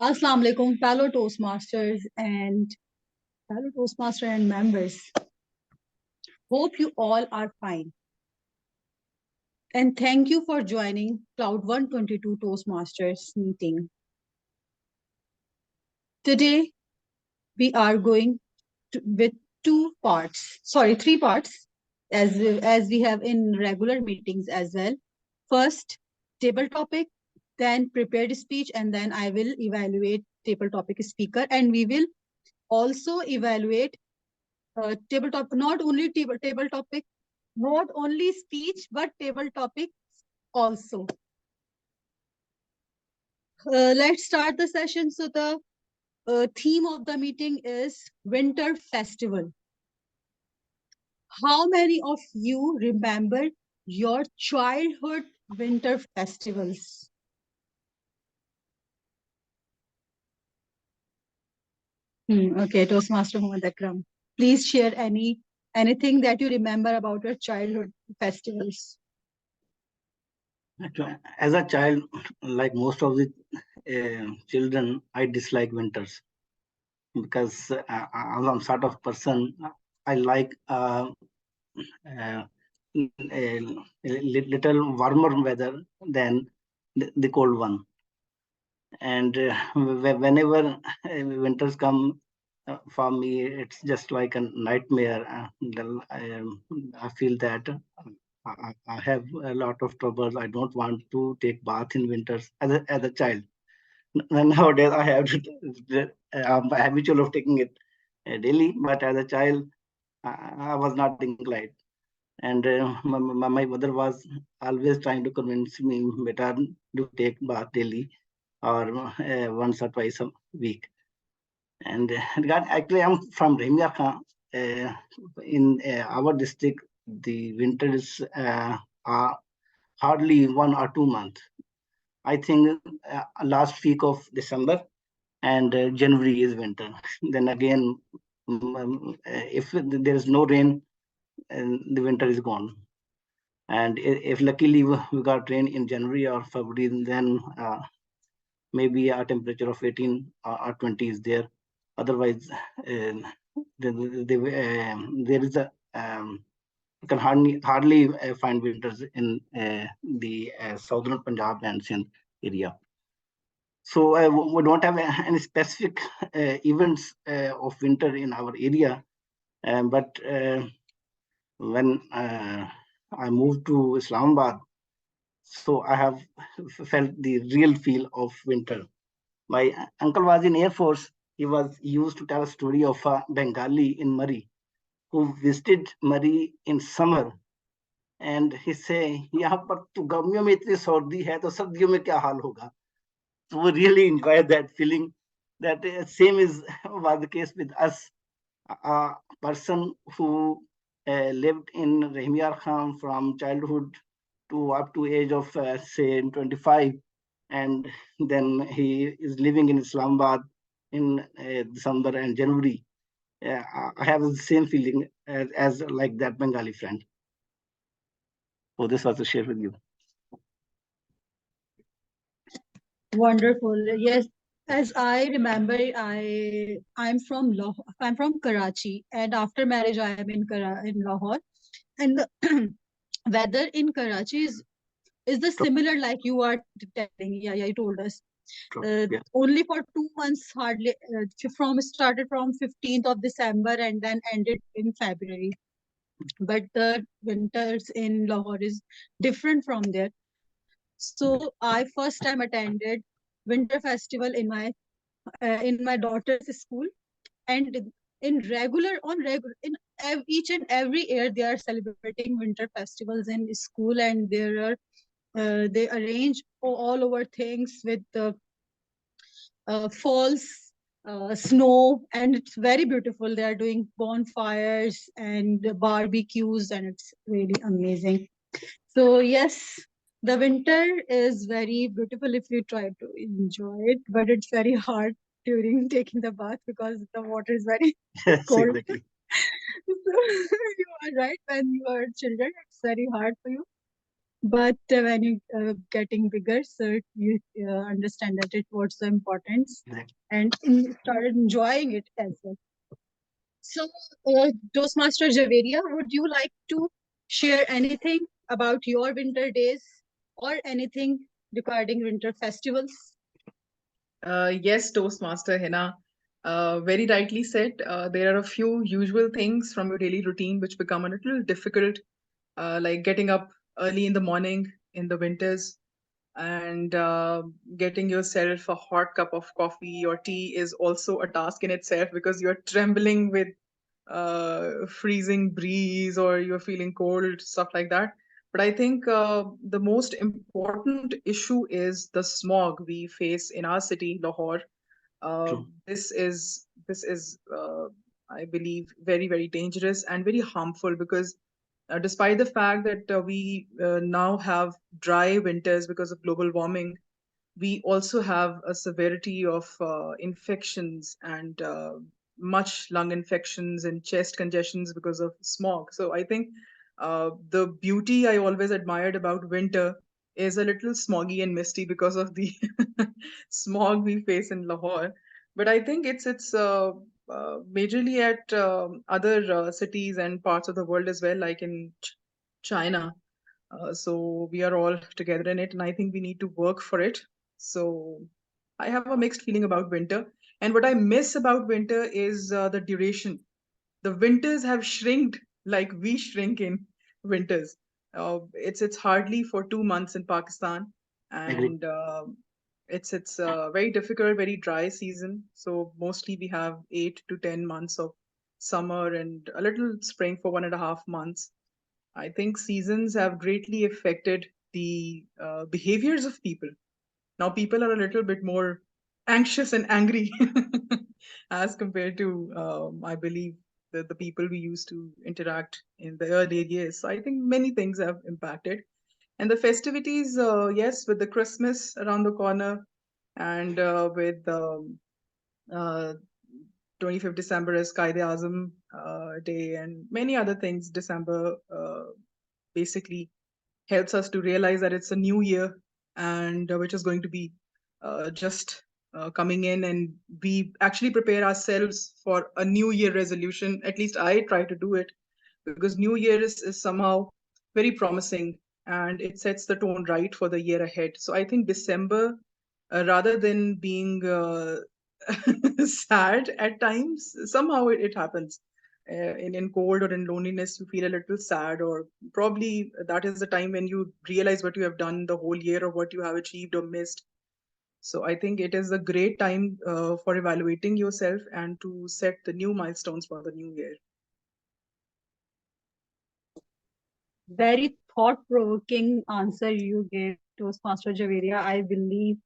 Assalamu alaikum, fellow Toastmaster and members. Hope you all are fine. And thank you for joining Cloud 122 Toastmasters meeting. Today, we are going with three parts, as we have in regular meetings as well. First, table topic, then prepared speech, and then I will evaluate table topic speaker, and we will also evaluate table topic, not only table topic, not only speech, but table topic also. Let's start the session. So the theme of the meeting is Winter Festival. How many of you remember your childhood winter festivals? Okay, Toastmaster Muhammad Akram. Please share anything that you remember about your childhood festivals. As a child, like most of the children, I dislike winters because I'm sort of person, I like a little warmer weather than the cold one. And whenever winters come for me, it's just like a nightmare. I feel that I have a lot of troubles. I don't want to take bath in winters as a child. Nowadays, I have to, I'm habitual of taking it daily, but as a child, I was not inclined. And my mother was always trying to convince me, better to take bath daily or once or twice a week. And actually, I'm from Rahimyar Khan. In our district, the winter is hardly 1 or 2 months. I think last week of December and January is winter. Then again, if there is no rain, the winter is gone. And if luckily we got rain in January or February, then maybe a temperature of 18 or 20 is there. Otherwise, there is a you can hardly find winters in the southern Punjab and Sindh area. So we don't have any specific events of winter in our area, but when I moved to Islamabad, so I have felt the real feel of winter. My uncle was in Air Force. He used to tell a story of a Bengali in Murray who visited Murray in summer. And he say, यहाँ पर तो गर्मियों में इतनी सर्दी है तो सर्दियों में क्या हाल होगा? So we really enjoyed that feeling. That same was the case with us. A person who lived in Rahimyar Khan from childhood to up to age of say 25, and then he is living in Islamabad in December and January. I have the same feeling as like that Bengali friend. So this was to share with you. Wonderful. Yes, as I remember, I'm from Lahore. I'm from Karachi, and after marriage, I am in Lahore. And the weather in Karachi is the similar like you are telling. Yeah, you told us. Yeah. Only for 2 months, hardly started from 15th of December and then ended in February. But the winters in Lahore is different from there. So I first time attended winter festival in my daughter's school, and each and every year they are celebrating winter festivals in school, and they arrange all over things with the falls, snow, and it's very beautiful. They are doing bonfires and barbecues, and it's really amazing. So yes, the winter is very beautiful if you try to enjoy it, but it's very hard during taking the bath because the water is very cold. Exactly. So you are right, when you are children, it's very hard for you. But when you getting bigger, so you understand that it what's the importance, Exactly. and started enjoying it as well. So, Toastmaster Javeria, would you like to share anything about your winter days or anything regarding winter festivals? Yes, Toastmaster Hina. Very rightly said. There are a few usual things from your daily routine which become a little difficult, like getting up early in the morning in the winters and getting yourself a hot cup of coffee or tea is also a task in itself because you're trembling with freezing breeze or you're feeling cold, stuff like that. But I think the most important issue is the smog we face in our city, Lahore. True. This is I believe very dangerous and very harmful because despite the fact that we now have dry winters because of global warming, we also have a severity of infections and much lung infections and chest congestions because of smog. So I think the beauty I always admired about winter is a little smoggy and misty because of the smog we face in Lahore. But I think it's majorly at other cities and parts of the world as well, like in China. So we are all together in it, and I think we need to work for it. So I have a mixed feeling about winter. And what I miss about winter is the duration. The winters have shrinked like we shrink in winters. It's hardly for 2 months in Pakistan, Agree. and it's very difficult, very dry season. So mostly we have 8 to 10 months of summer and a little spring for 1.5 months. I think seasons have greatly affected the behaviors of people. Now people are a little bit more anxious and angry as compared to, I believe, the people we used to interact in the early years. So I think many things have impacted. And the festivities, yes, with the Christmas around the corner and with uh, 25th December as Qaid Azam Day and many other things, December basically helps us to realize that it's a new year and which is going to be just coming in, and we actually prepare ourselves for a new year resolution. At least I try to do it because new year is somehow very promising and it sets the tone right for the year ahead. So I think December, rather than being sad at times, somehow it happens. In cold or in loneliness, you feel a little sad, or probably that is the time when you realize what you have done the whole year or what you have achieved or missed. So I think it is a great time for evaluating yourself and to set the new milestones for the new year. Very thought-provoking answer you gave, Toastmaster Javeria. I believe,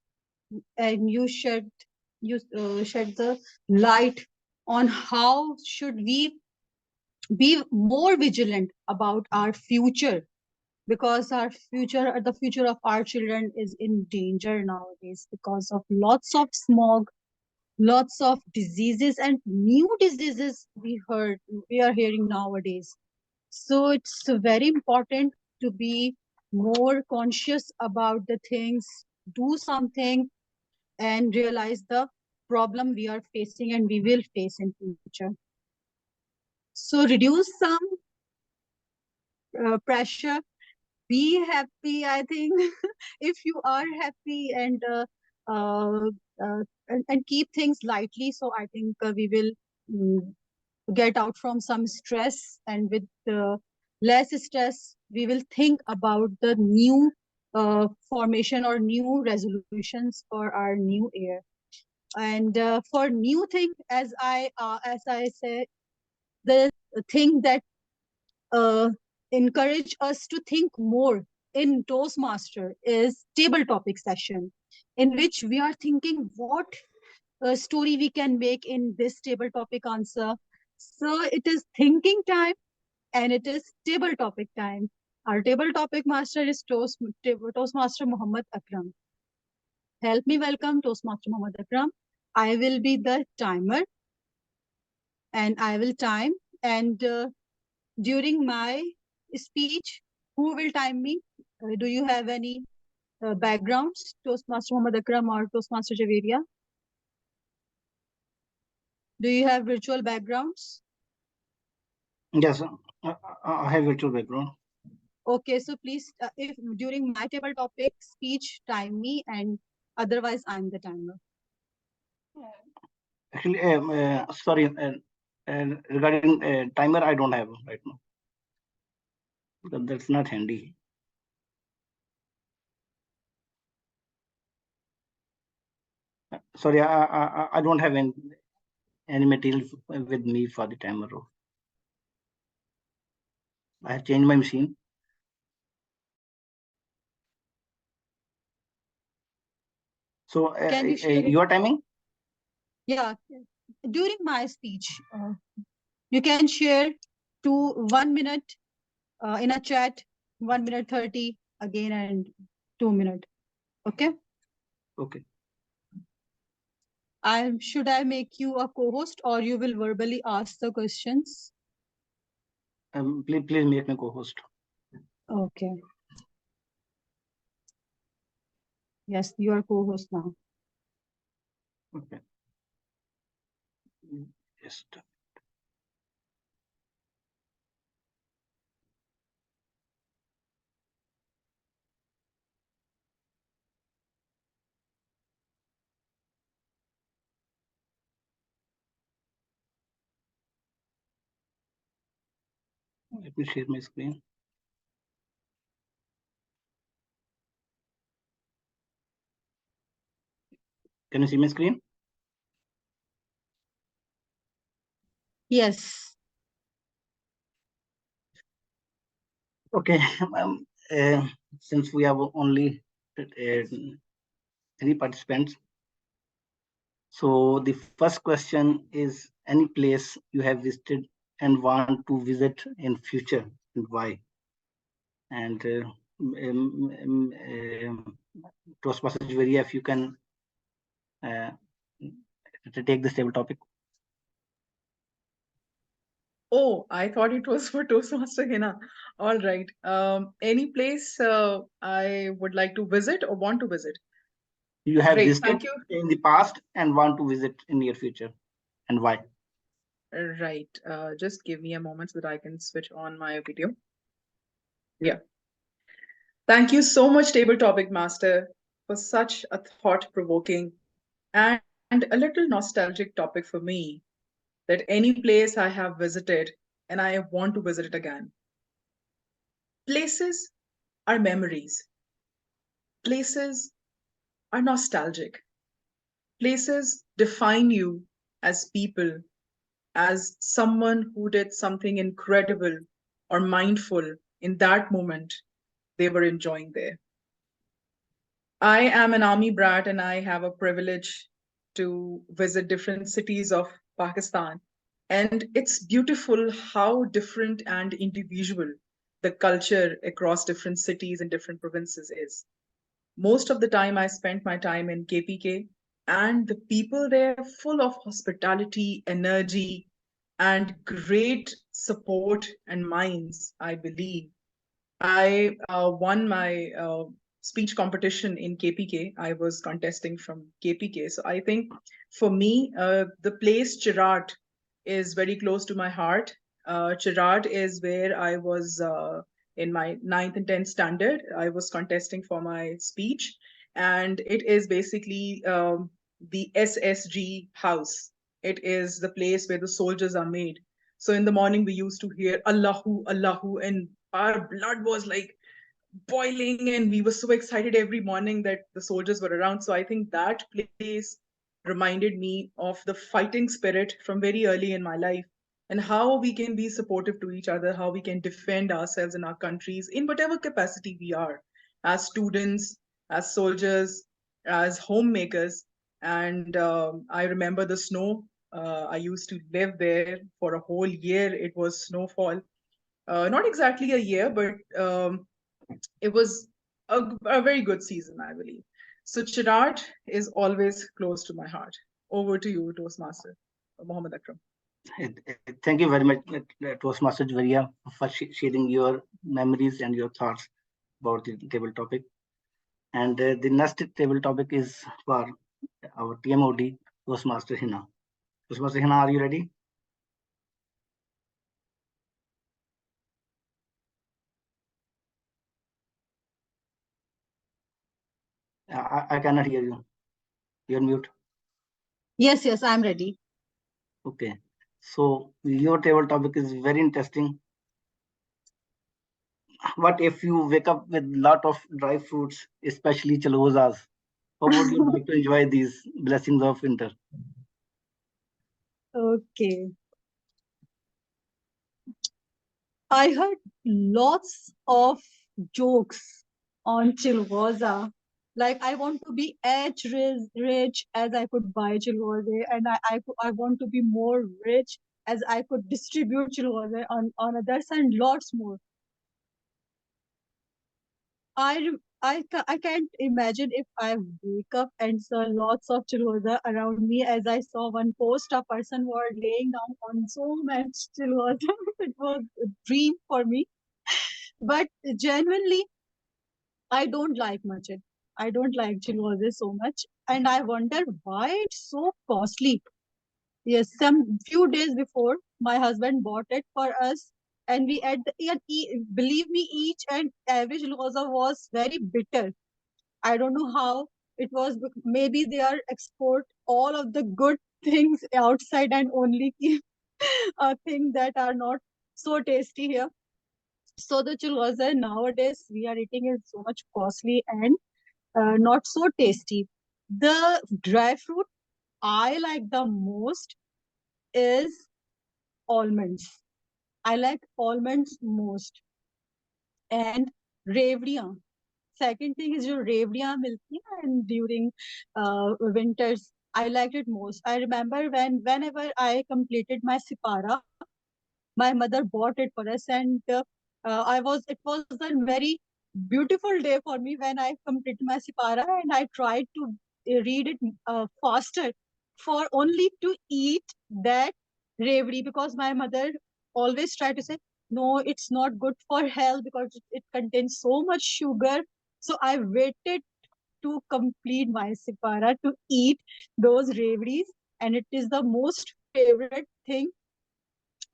and you shed the light on how should we be more vigilant about our future, because the future of our children is in danger nowadays because of lots of smog, lots of diseases and new diseases we are hearing nowadays. So it's very important to be more conscious about the things, do something, and realize the problem we are facing and we will face in future. So reduce some pressure, be happy. I think if you are happy uh, and keep things lightly, so I think we will mm, get out from some stress, and with less stress we will think about the new formation or new resolutions for our new year. And for new thing, as I say, the thing that uh, encourage us to think more in Toastmaster is table topic session, in which we are thinking what story we can make in this table topic answer. So it is thinking time and it is table topic time. Our table topic master is Toastmaster Muhammad Akram. Help me welcome Toastmaster Muhammad Akram. I will be the timer and I will time. And during my speech, who will time me? Do you have any backgrounds, Toastmaster Muhammad Akram or Toastmaster Javeria? Do you have virtual backgrounds? Yes, I have virtual background. Okay, so please, if during my table topic speech, time me, and otherwise I'm the timer. Actually, sorry, regarding timer, I don't have right now. That's not handy. Sorry, I don't have any materials with me for the timer. I have changed my machine. So Can you share your timing? Yeah, during my speech, you can share to 1 minute in a chat, 1 minute 30 again, and 2 minutes. Okay. Okay. Should I make you a co-host, or you will verbally ask the questions? Please make me co-host. Okay. Yes, you are co-host now. Okay. Yes. Let me share my screen. Can you see my screen? Yes. Okay. Since we have only 3 participants, so the first question is any place you have visited and want to visit in future, and why? And Toastmaster Javeria, if you can take this table topic. Oh, I thought it was for Toastmaster Hina. All right. Any place I would like to visit or want to visit? You have Great, visited thank you. in the past and want to visit in near future, and why? Right. Just give me a moment so that I can switch on my video. Yeah. Thank you so much, Table Topic Master, for such a thought-provoking and a little nostalgic topic for me, that any place I have visited and I want to visit it again. Places are memories. Places are nostalgic. Places define you as people, as someone who did something incredible or mindful in that moment they were enjoying there. I am an army brat and I have a privilege to visit different cities of Pakistan. And it's beautiful how different and individual the culture across different cities and different provinces is. Most of the time, I spent my time in KPK, and the people there are full of hospitality, energy, and great support and minds, I believe. I won my speech competition in KPK. I was contesting from KPK. So I think for me, the place Chirrat is very close to my heart. Chirrat is where I was in my 9th and 10th standard. I was contesting for my speech. And it is basically the SSG house. It is the place where the soldiers are made. So in the morning, we used to hear Allahu, Allahu, and our blood was like boiling, and we were so excited every morning that the soldiers were around. So I think that place reminded me of the fighting spirit from very early in my life, and how we can be supportive to each other, how we can defend ourselves and our countries in whatever capacity we are, as students, as soldiers, as homemakers. And I remember the snow. I used to live there for a whole year. It was snowfall. Not exactly a year, but it was a very good season, I believe. So Chirrat is always close to my heart. Over to you, Toastmaster Mohammed Akram. Thank you very much, Toastmaster Javeria, for sharing your memories and your thoughts. about the table topic. And the next table topic is for our TMOD, Toastmaster Hina. Toastmaster Hina, are you ready? I cannot hear you. You're mute. Yes, I'm ready. Okay. So your table topic is very interesting. What if you wake up with lot of dry fruits, especially chalosas? How would you like to enjoy these blessings of winter? Okay. I heard lots of jokes on Chilgoza. Like, I want to be as rich as I could buy Chilgoza, and I want to be more rich as I could distribute Chilgoza on others, and lots more. I can't imagine if I wake up and saw lots of Chilgoza around me, as I saw one post, a person was laying down on so much Chilgoza. It was a dream for me. But genuinely, I don't like much it. I don't like Chilwazze so much, and I wonder why it's so costly. Yes, some few days before, my husband bought it for us, and we had believe me, each and every Chilwazze was very bitter. I don't know how it was. Maybe they are export all of the good things outside and only keep things that are not so tasty here. So the chulwaza nowadays we are eating is so much costly and not so tasty. The dry fruit I like the most is almonds. I like almonds most, and revdiya. Second thing is your revdiya milki, and during winters I liked it most. I remember whenever I completed my sipara, my mother bought it for us, and it was a very beautiful day for me when I completed my sipara, and I tried to read it faster for only to eat that reverie, because my mother always tried to say no, it's not good for health because it contains so much sugar. So I waited to complete my sipara to eat those reveries, and it is the most favorite thing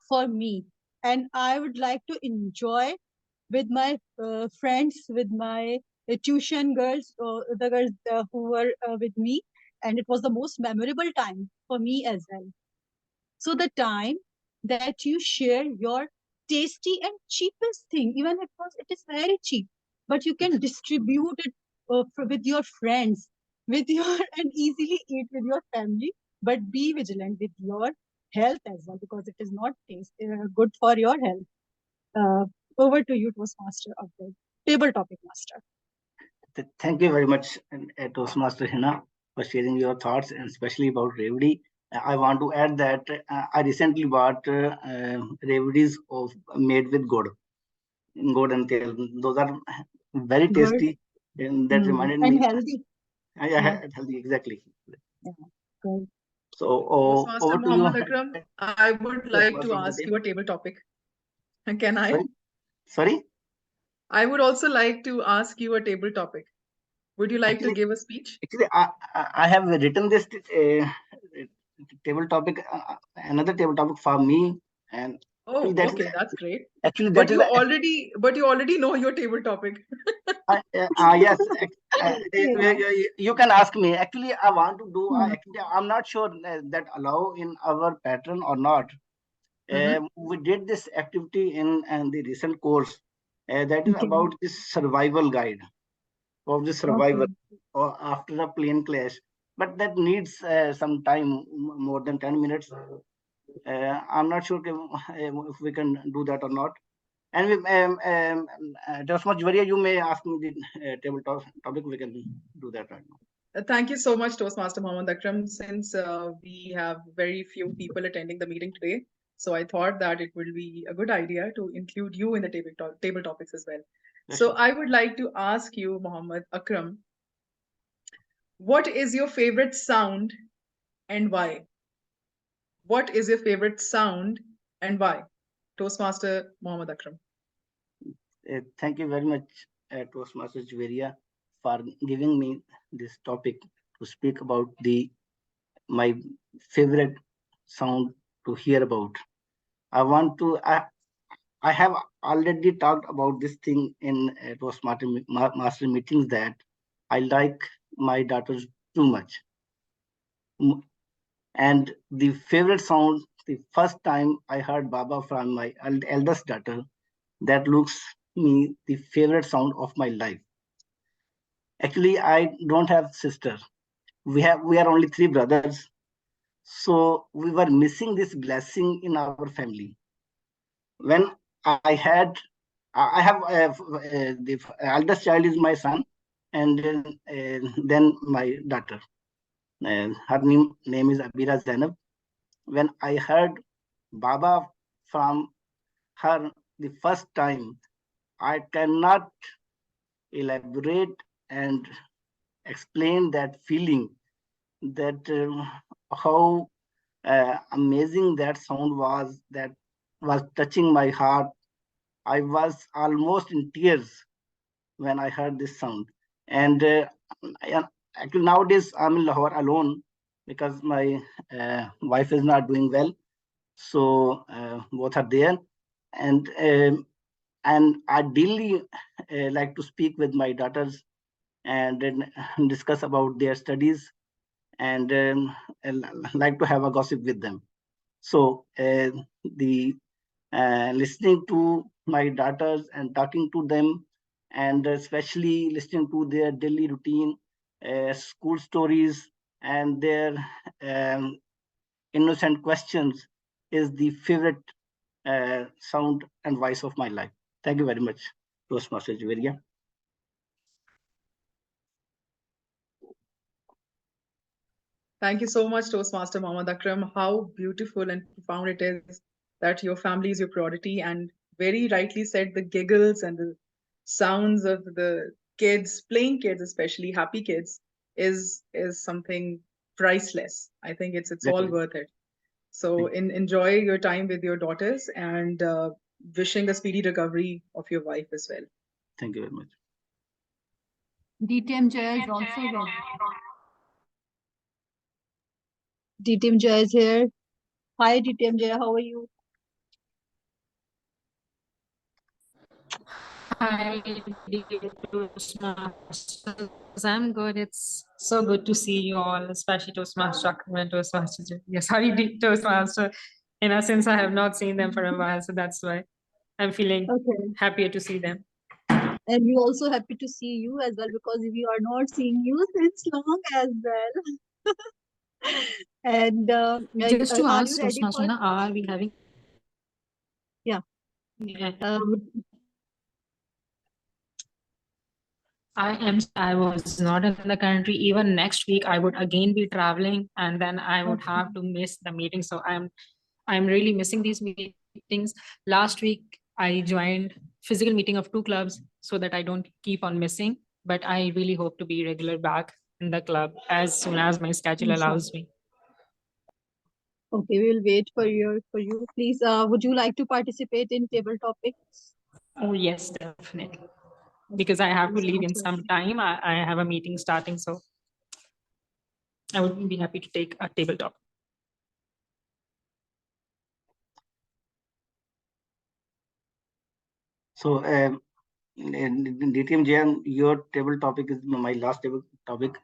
for me. And I would like to enjoy with my friends, with my tuition girls, the girls who were with me, and it was the most memorable time for me as well. So the time that you share your tasty and cheapest thing, even if it is very cheap, but you can distribute it with your friends, with your and easily eat with your family. But be vigilant with your health as well, because it is not good for your health. Over to you, Toastmaster of the table topic master. Thank you very much, Toastmaster Hina, for sharing your thoughts, and especially about Revdi. I want to add that I recently bought Revdis of made with gourd and tel. Those are very Good. tasty, and that reminded And me. healthy. Yeah, healthy, exactly. Yeah. Good. So Toastmaster over to you. Mohammed Akram, I would like to ask you a table topic. Can I? Sorry? I would also like to ask you a table topic. Would you like to give a speech? Actually, I have written this table topic, another table topic for me, and Oh, that okay, that's great. actually But that is you already know your table topic. yes. Yeah. You can ask me. Actually, I want to do. Hmm. Actually, I'm not sure that allow in our pattern or not. Mhm. We did this activity in the recent course. That is Okay. about this survival guide of the survivor Okay. or after a plane crash. But that needs some time, more than 10 minutes. I'm not sure if we can do that or not. And Toastmaster Javaria, you may ask me the table topic. We can do that right now. Thank you so much, Toastmaster Mohammed Akram. Since we have very few people attending the meeting today, so I thought that it would be a good idea to include you in the table topics as well. Yes, So sure. I would like to ask you, Mohammed Akram, what is your favorite sound and why? What is your favorite sound and why? Toastmaster Mohammed Akram. Thank you very much, Toastmaster Juveria for giving me this topic to speak about my favorite sound to hear about. I have already talked about this thing in Toastmaster master meetings that I like my daughters too much. And the favorite sound, the first time I heard Baba from my eldest daughter, that looks me the favorite sound of my life. Actually, I don't have sister. We are only 3 brothers. So we were missing this blessing in our family. When I have the eldest child is my son, and then my daughter. Her name is Abira Zainab. When I heard Baba from her the first time, I cannot elaborate and explain that feeling, that how amazing that sound was, that was touching my heart. I was almost in tears when I heard this sound. And actually nowadays I'm in Lahore alone because my wife is not doing well. So both are there. And I daily like to speak with my daughters and then discuss about their studies, and like to have a gossip with them. So the listening to my daughters and talking to them, and especially listening to their daily routine, school stories, and their um, innocent questions is the favorite sound and voice of my life. Thank you very much, Toastmaster Juveria. Thank you so much, Toastmaster Mohammad Akram. How beautiful and profound it is that your family is your priority, and very rightly said, the giggles and the sounds of the kids, playing kids, especially happy kids, is something priceless. I think it's all Exactly. worth it. So enjoy your time with your daughters, and wishing a speedy recovery of your wife as well. Thank you very much. DTM Jaya is also there. DTM Jaya is here. Hi, DTM Jaya, how are you? Hi, dear Toastmasters. I'm good. It's so good to see you all, especially Toastmaster Akram and Toastmaster. Yes, sorry, Toastmaster. Since I have not seen them for a while, so that's why I'm feeling Okay. happier to see them. And we also happy to see you as well, because we are not seeing you since long as well. And Just to are you ask ready for? Toastmaster, are we having? Yeah. Yeah. I was not in the country. Even next week, I would again be traveling, and then I would have to miss the meeting. So I'm really missing these meetings. Last week, I joined physical meeting of 2 clubs so that I don't keep on missing. But I really hope to be regular back in the club as soon as my schedule allows me. Okay, we will wait for you. Please, would you like to participate in table topics? Oh yes, definitely. Because I have to leave in some time. I have a meeting starting, so I would be happy to take a tabletop. So DTM Jayan, your table topic is my last table topic.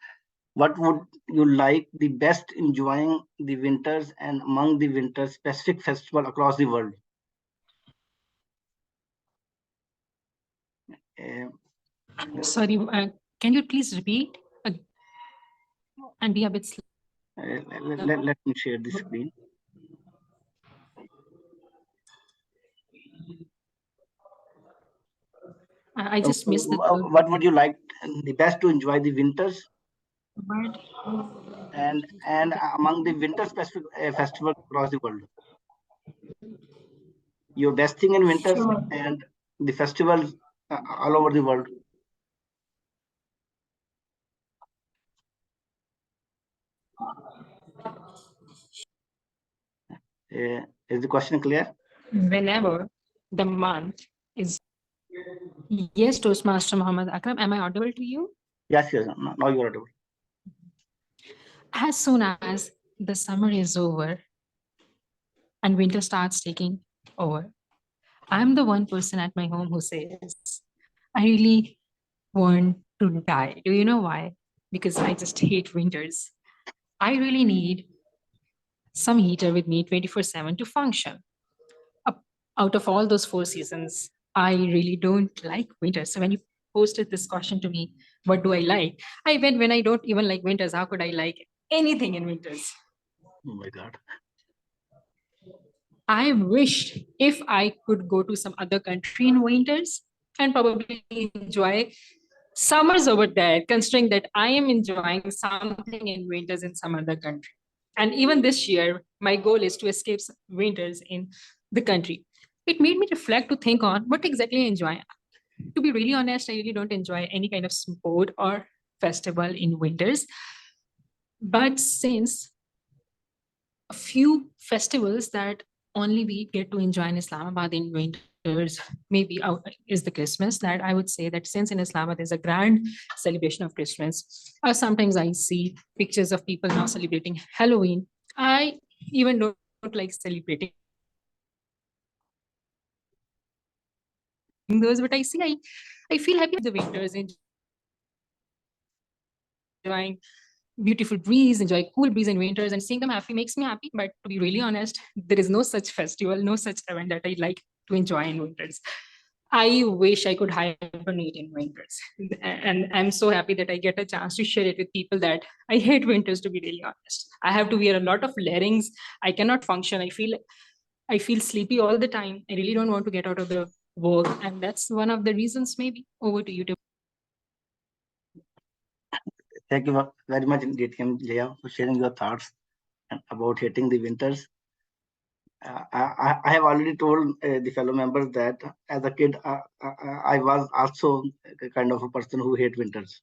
What would you like the best enjoying the winters and among the winter specific festival across the world? Sorry, can you please repeat and be a bit slow? Let me share the screen. I just missed the. What would you like the best to enjoy the winters and among the winter specific festival across the world? Your best thing in winters and the festivals all over the world. Is the question clear? Whenever the month is Yes, Toastmaster Muhammad Akram, am I audible to you? Yes, yes. Now you are audible. As soon as the summer is over and winter starts taking over, I'm the one person at my home who says, I really want to die. Do you know why? Because I just hate winters. I really need some heater with me 24/7 to function. Out of all those 4 seasons, I really don't like winter. So when you posted this question to me, what do I like? I went, when I don't even like winters, how could I like anything in winters? Oh my God. I wished if I could go to some other country in winters and probably enjoy summers over there, considering that I am enjoying something in winters in some other country. And even this year, my goal is to escape winters in the country. It made me reflect to think on what exactly I enjoy. To be really honest, I really don't enjoy any kind of sport or festival in winters. But since a few festivals that only we get to enjoy in Islamabad in winters, maybe out is the Christmas, that I would say that since in Islamabad there's a grand celebration of Christmas, or sometimes I see pictures of people now celebrating Halloween. I even don't like celebrating those, but I feel happy at the winters, enjoying beautiful breeze, enjoy cool breeze in winters, and seeing them happy makes me happy. But to be really honest, there is no such festival, no such event that I like to enjoy in winters. I wish I could hibernate in winters. And I'm so happy that I get a chance to share it with people that I hate winters, to be really honest. I have to wear a lot of layerings. I cannot function. I feel sleepy all the time. I really don't want to get out of the work. And that's one of the reasons, maybe. Over to you. Thank you very much, DTM Jaya, for sharing your thoughts about hating the winters. I have already told the fellow members that as a kid, I was also a kind of a person who hate winters.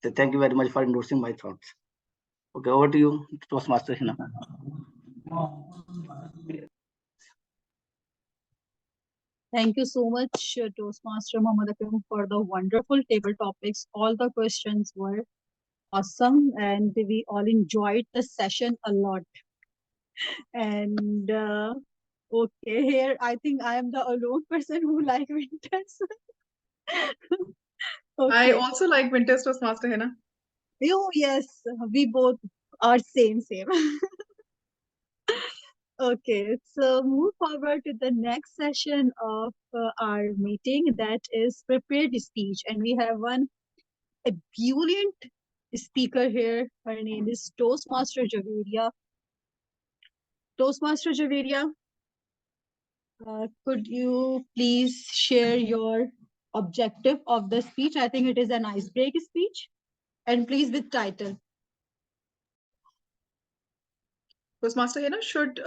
So thank you very much for endorsing my thoughts. Okay, over to you, Toastmaster Hina. Thank you so much, Toastmaster Muhammad Akram, for the wonderful table topics. All the questions were awesome, and we all enjoyed the session a lot. And okay, here I think I am the alone person who like winters. I Okay. also like winters, Toastmaster Hina. Oh yes, we both are same. Okay, so move forward to the next session of our meeting, that is prepared speech, and we have one ebullient speaker here. Her name is Toastmaster Javeria. Toastmaster Javeria, could you please share your objective of the speech? I think it is an icebreaker speech, and please with title. Toastmaster Hina, should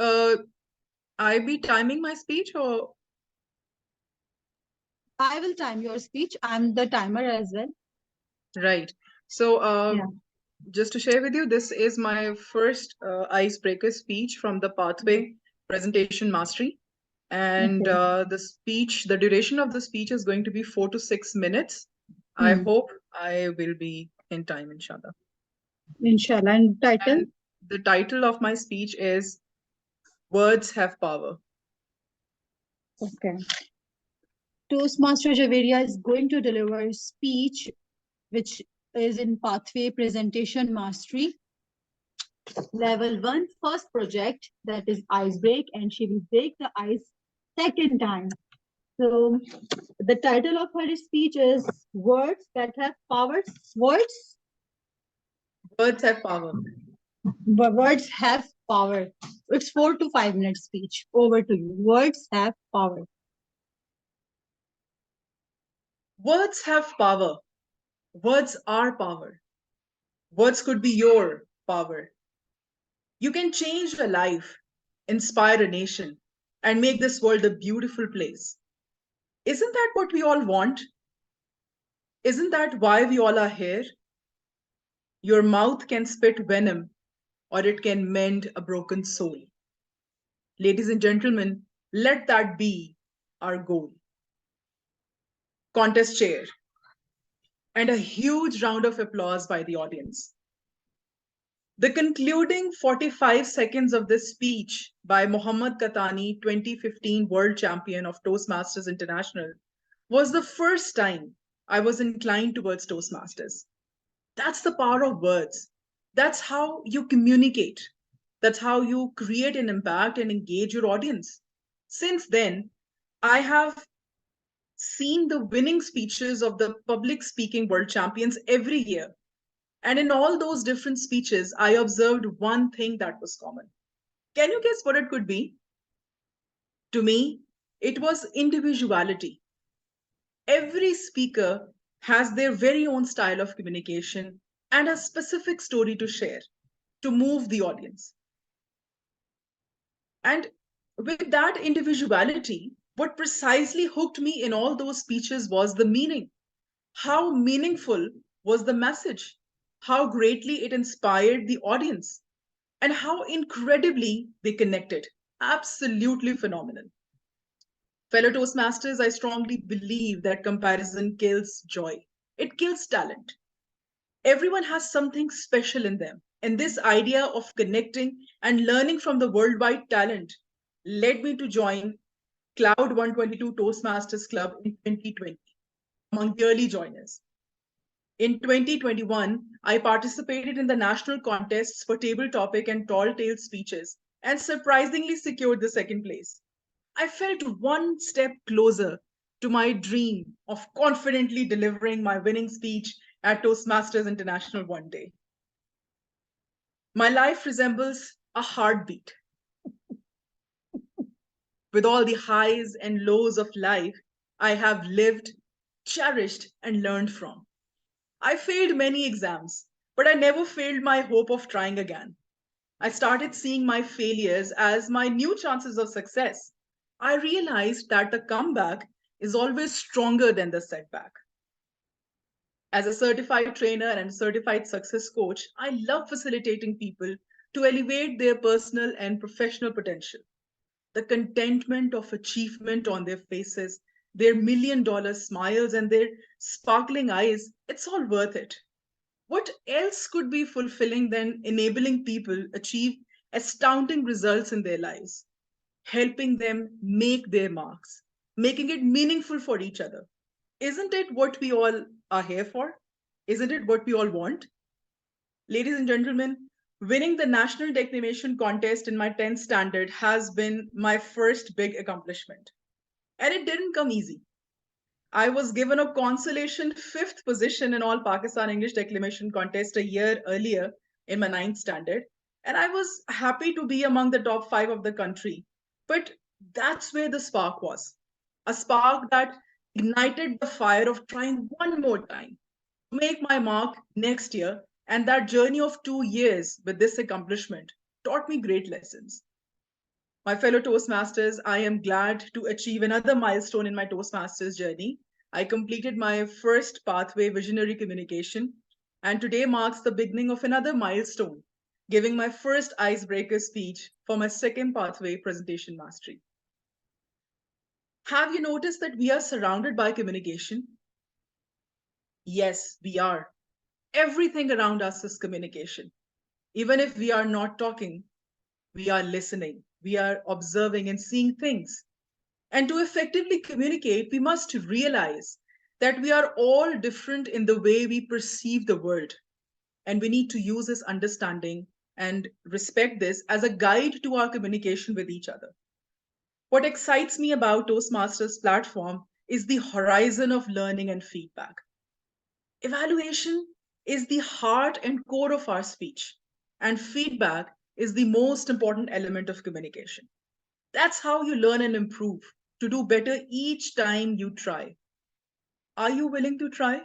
I be timing my speech or? I will time your speech. I'm the timer as well. Right. So Yeah. just to share with you, this is my first icebreaker speech from the Pathway Presentation Mastery. And the duration of the speech is going to be 4 to 6 minutes. I hope I will be in time, inshallah. Inshallah. And title? And the title of my speech is Words Have Power. Okay. Toastmaster Javeria is going to deliver a speech which is in Pathway Presentation Mastery. Level 1, first project, that is ice break, and she will break the ice second time. So the title of her speech is Words That Have Power. Words Have power. Words have power. It's 4 to 5 minutes speech. Over to you. Words have power. Words have power. Words are power. Words could be your power. You can change a life, inspire a nation, and make this world a beautiful place. Isn't that what we all want? Isn't that why we all are here? Your mouth can spit venom, or it can mend a broken soul. Ladies and gentlemen, let that be our goal. contest chair, and a huge round of applause by the audience. The concluding 45 seconds of this speech by Mohammad Katani, 2015 world champion of Toastmasters International, was the first time I was inclined towards Toastmasters. That's the power of words. That's how you communicate. That's how you create an impact and engage your audience. Since then, I have seen the winning speeches of the public speaking world champions every year. And in all those different speeches, I observed one thing that was common. Can you guess what it could be? To me, it was individuality. Every speaker has their very own style of communication and a specific story to share to move the audience. And with that individuality, what precisely hooked me in all those speeches was the meaning. How meaningful was the message? How greatly it inspired the audience? And how incredibly they connected. Absolutely phenomenal. Fellow Toastmasters, I strongly believe that comparison kills joy. It kills talent. Everyone has something special in them. And this idea of connecting and learning from the worldwide talent led me to join Cloud 122 Toastmasters Club in 2020 among the early joiners. In 2021, I participated in the national contests for table topic and tall tale speeches and surprisingly secured the second place. I felt one step closer to my dream of confidently delivering my winning speech at Toastmasters International one day. My life resembles a heartbeat. With all the highs and lows of life I have lived, cherished, and learned from. I failed many exams, but I never failed my hope of trying again. I started seeing my failures as my new chances of success. I realized that the comeback is always stronger than the setback. As a certified trainer and certified success coach, I love facilitating people to elevate their personal and professional potential. The contentment of achievement on their faces, their $1,000,000 smiles, and their sparkling eyes, it's all worth it. What else could be fulfilling than enabling people achieve astounding results in their lives, helping them make their marks, making it meaningful for each other? Isn't it what we all are here for? Isn't it what we all want? Ladies and gentlemen, winning the National Declamation Contest in my 10th standard has been my first big accomplishment. And it didn't come easy. I was given a consolation 5th position in All Pakistan English Declamation Contest a year earlier in my 9th standard. And I was happy to be among the top 5 of the country. But that's where the spark was. A spark that ignited the fire of trying one more time to make my mark next year. And that journey of 2 years with this accomplishment taught me great lessons. My fellow Toastmasters, I am glad to achieve another milestone in my Toastmasters journey. I completed my first pathway visionary communication, and today marks the beginning of another milestone, giving my first icebreaker speech for my second pathway presentation mastery. Have you noticed that we are surrounded by communication? Yes, we are. Everything around us is communication. Even if we are not talking, we are listening, we are observing and seeing things. And to effectively communicate, we must realize that we are all different in the way we perceive the world. And we need to use this understanding and respect this as a guide to our communication with each other. What excites me about Toastmasters platform is the horizon of learning and feedback. Evaluation is the heart and core of our speech, and feedback is the most important element of communication. That's how you learn and improve, to do better each time you try. Are you willing to try?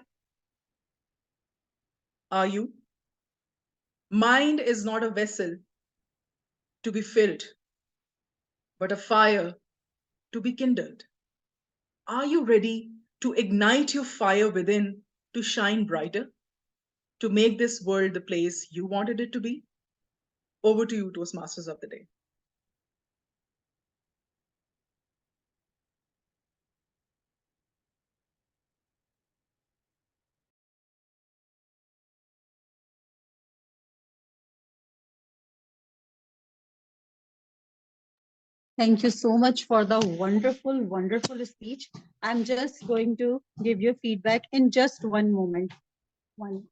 Are you? Mind is not a vessel to be filled, but a fire to be kindled. Are you ready to ignite your fire within to shine brighter, to make this world the place you wanted it to be? Over to you, Toastmasters of the day. Thank you so much for the wonderful, wonderful speech. I'm just going to give you feedback in just one moment. One.